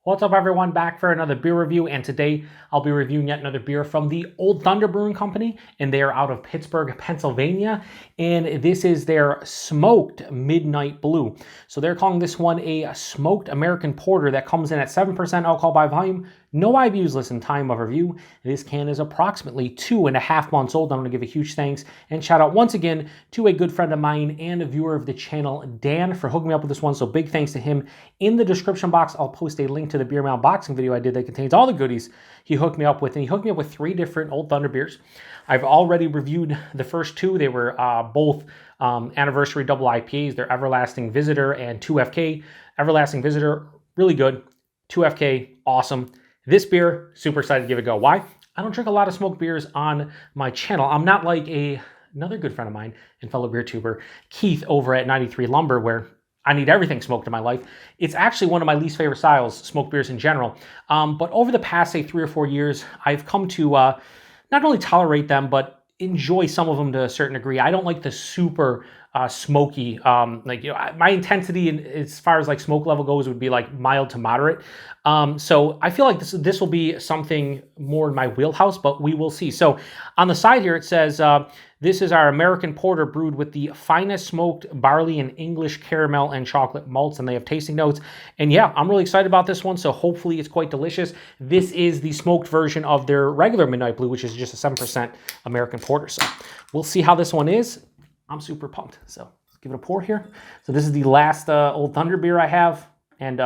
What's up, everyone? Back for another beer review, and today I'll be reviewing yet another beer from the Old Thunder Brewing Company, and they are out of Pittsburgh, Pennsylvania, and this is their Smoked Midnight Blue. So they're calling this one a Smoked American Porter that comes in at 7% alcohol by volume, no IBUs listed in time of review. This can is approximately 2.5 months old. I want to give a huge thanks and shout out once again to a good friend of mine and a viewer of the channel, Dan, for hooking me up with this one, so big thanks to him. In the description box, I'll post a link to the beer mail unboxing video I did that contains all the goodies he hooked me up with, and he hooked me up with 3 different Old Thunder beers. I've already reviewed the first 2. They were both anniversary double IPAs. They're Everlasting Visitor and 2FK. Everlasting Visitor, really good. 2FK, awesome. This beer, super excited to give it a go. Why? I don't drink a lot of smoked beers on my channel. I'm not like another good friend of mine and fellow beer tuber, Keith, over at 93 Lumber, where I need everything smoked in my life. It's actually one of my least favorite styles, smoked beers in general. But over the past, say, 3 or 4 years, I've come to not only tolerate them, but enjoy some of them to a certain degree. I don't like the super smoky, my intensity as far as like smoke level goes would be like mild to moderate. So I feel like this will be something more in my wheelhouse, but we will see. So on the side here, it says, this is our American Porter brewed with the finest smoked barley and English caramel and chocolate malts, and they have tasting notes. And yeah, I'm really excited about this one, so hopefully it's quite delicious. This is the smoked version of their regular Midnight Blue, which is just a 7% American Porter. So we'll see how this one is. I'm super pumped. So let's give it a pour here. So this is the last Old Thunder beer I have, and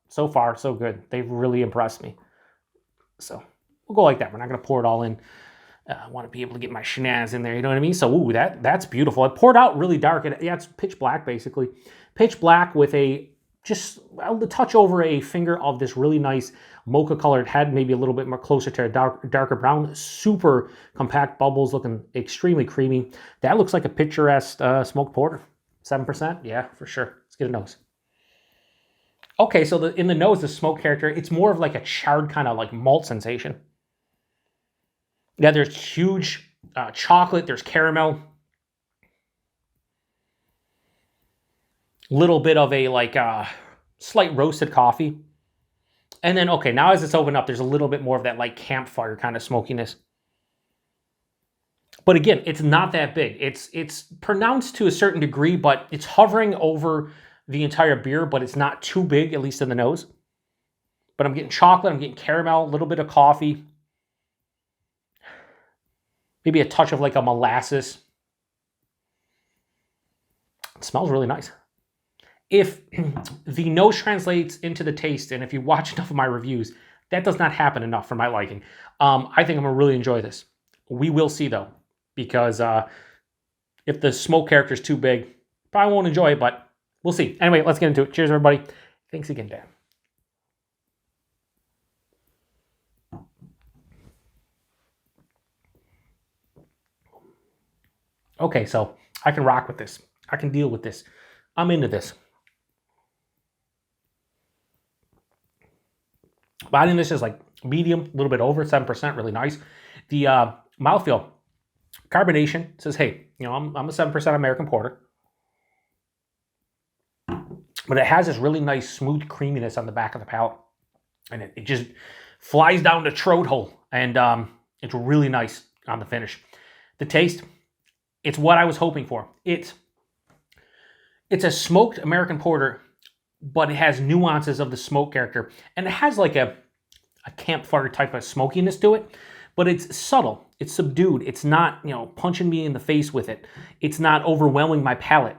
so far, so good. They've really impressed me. So we'll go like that. We're not going to pour it all in. I want to be able to get my schnaz in there, you know what I mean? So, ooh, that's beautiful. It poured out really dark. Yeah, it's pitch black, basically. Pitch black with just a touch over a finger of this really nice mocha-colored head, maybe a little bit more closer to a darker brown. Super compact bubbles, looking extremely creamy. That looks like a picturesque smoked porter. 7%? Yeah, for sure. Let's get a nose. Okay, so in the nose, the smoke character, it's more of like a charred kind of like malt sensation. Yeah, there's huge chocolate, there's caramel. Little bit of a like slight roasted coffee. And then, okay, now as it's opened up, there's a little bit more of that like campfire kind of smokiness. But again, it's not that big. It's pronounced to a certain degree, but it's hovering over the entire beer, but it's not too big, at least in the nose. But I'm getting chocolate, I'm getting caramel, a little bit of coffee. Maybe a touch of like a molasses. It smells really nice. If the nose translates into the taste, and if you watch enough of my reviews, that does not happen enough for my liking. I think I'm going to really enjoy this. We will see, though, because if the smoke character is too big, probably won't enjoy it, but we'll see. Anyway, let's get into it. Cheers, everybody. Thanks again, Dan. Okay, so I can rock with this. I can deal with this. I'm into this. Body in this is like medium, a little bit over, 7%, really nice. The mouthfeel, carbonation says, hey, you know, I'm a 7% American Porter. But it has this really nice smooth creaminess on the back of the palate. And it just flies down the throat hole. And it's really nice on the finish. The taste, it's what I was hoping for. It's a smoked American Porter, but it has nuances of the smoke character. And it has like a campfire type of smokiness to it, but it's subtle. It's subdued. It's not, you know, punching me in the face with it. It's not overwhelming my palate.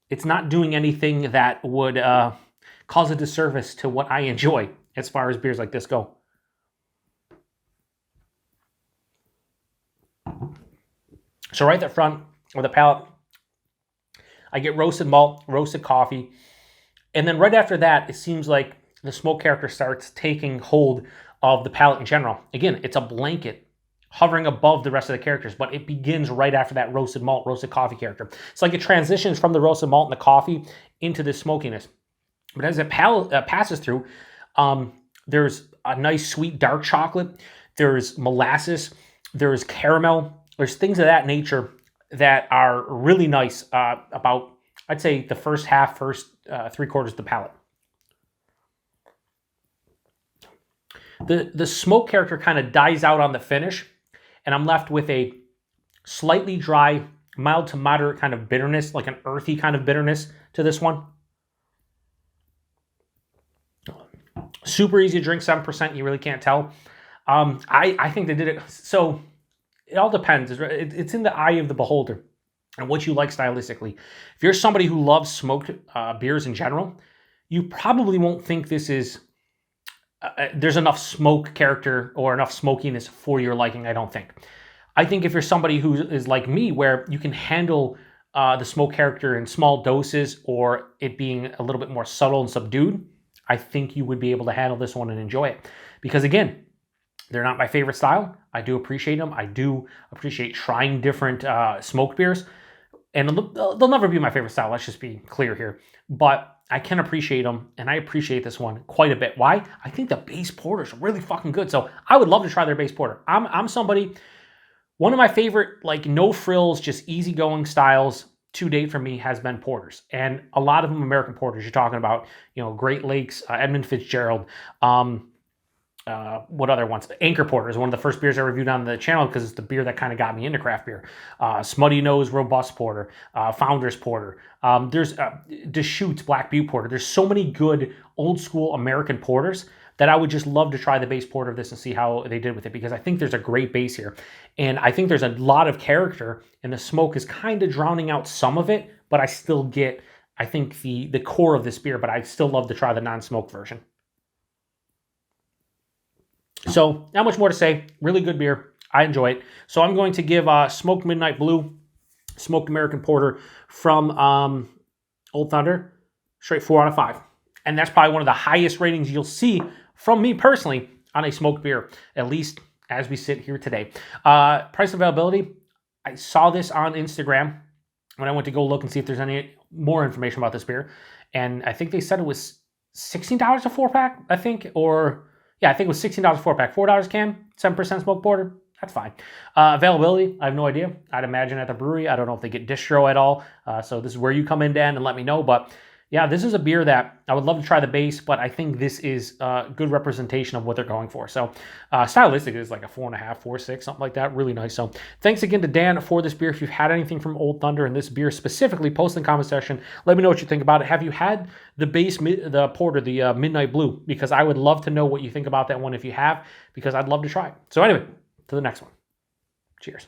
It's not doing anything that would cause a disservice to what I enjoy as far as beers like this go. So right at the front of the palate, I get roasted malt, roasted coffee. And then right after that, it seems like the smoke character starts taking hold of the palate in general. Again, it's a blanket hovering above the rest of the characters, but it begins right after that roasted malt, roasted coffee character. It's like it transitions from the roasted malt and the coffee into the smokiness. But as it passes through, there's a nice sweet dark chocolate. There's molasses. There's caramel. There's things of that nature that are really nice about, I'd say, the first 3/4 of the palate. The smoke character kind of dies out on the finish, and I'm left with a slightly dry, mild to moderate kind of bitterness, like an earthy kind of bitterness to this one. Super easy to drink, 7%. You really can't tell. I think they did it. So it all depends. It's in the eye of the beholder and what you like stylistically. If you're somebody who loves smoked beers in general, you probably won't think this is, there's enough smoke character or enough smokiness for your liking, I don't think. I think if you're somebody who is like me, where you can handle the smoke character in small doses or it being a little bit more subtle and subdued, I think you would be able to handle this one and enjoy it. Because again, they're not my favorite style. I do appreciate them. I do appreciate trying different smoked beers. And they'll never be my favorite style. Let's just be clear here. But I can appreciate them, and I appreciate this one quite a bit. Why? I think the base porter is really fucking good. So I would love to try their base porter. I'm somebody, one of my favorite, like, no frills, just easygoing styles to date for me has been porters. And a lot of them American porters. You're talking about, Great Lakes, Edmund Fitzgerald, what other ones? Anchor Porter is one of the first beers I reviewed on the channel because it's the beer that kind of got me into craft beer. Smutty Nose Robust Porter, Founders Porter. There's Deschutes Black Butte Porter. There's so many good old school American porters that I would just love to try the base porter of this and see how they did with it, because I think there's a great base here. And I think there's a lot of character, and the smoke is kind of drowning out some of it, but I still get, I think, the core of this beer, but I'd still love to try the non-smoked version. So, not much more to say. Really good beer. I enjoy it. So, I'm going to give Smoked Midnight Blue, Smoked American Porter from Old Thunder, straight 4 out of 5. And that's probably one of the highest ratings you'll see from me personally on a smoked beer, at least as we sit here today. Price availability, I saw this on Instagram when I went to go look and see if there's any more information about this beer. And I think they said it was $16 a 4-pack, I think, or... yeah, I think it was $16 a 4-pack, $4 can, 7% smoked porter. That's fine. Availability, I have no idea. I'd imagine at the brewery. I don't know if they get distro at all. So this is where you come in, Dan, and let me know. But yeah, this is a beer that I would love to try the base, but I think this is a good representation of what they're going for. So stylistic is like a 4.5, 4.6, something like that. Really nice. So thanks again to Dan for this beer. If you've had anything from Old Thunder and this beer specifically, post in the comment section. Let me know what you think about it. Have you had the base, the porter, the Midnight Blue? Because I would love to know what you think about that one if you have, because I'd love to try it. So anyway, to the next one. Cheers.